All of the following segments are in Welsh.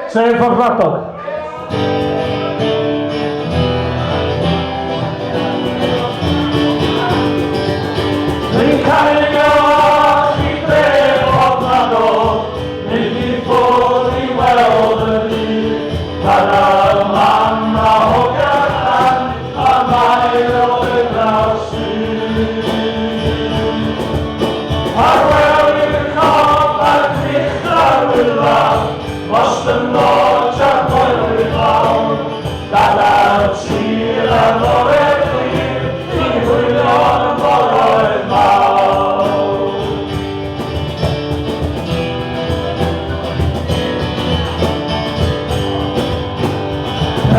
Zijn van Gladok. Was de noche muy long, la chila no repetir, y julián por el mal.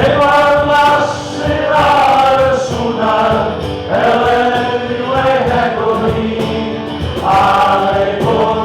Ewan las ciudades unan, el enemigo hegoni, ale con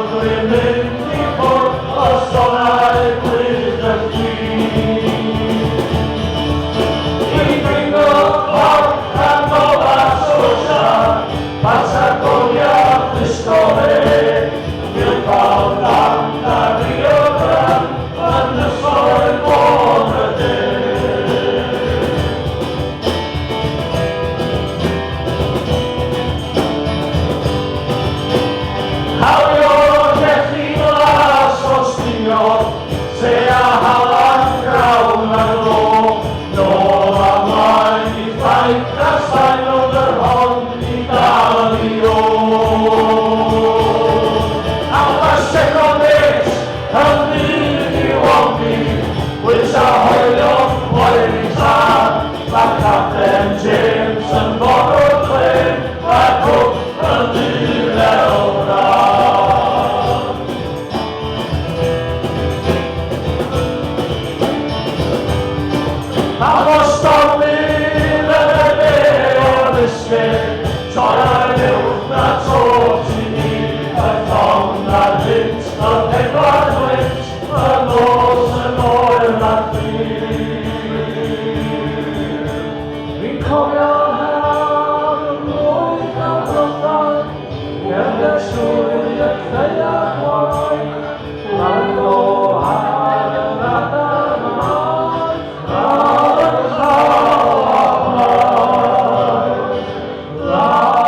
James and Borrow Clay, I hope a little down. I must stop me the day of this day, so I knew that's all to me. I found that hint of Edward Wicks, the nose and oil that feet. Kom jag här och långa brottar, eller så jag säga kvar. Han går här och rattar man, lagen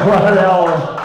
Well,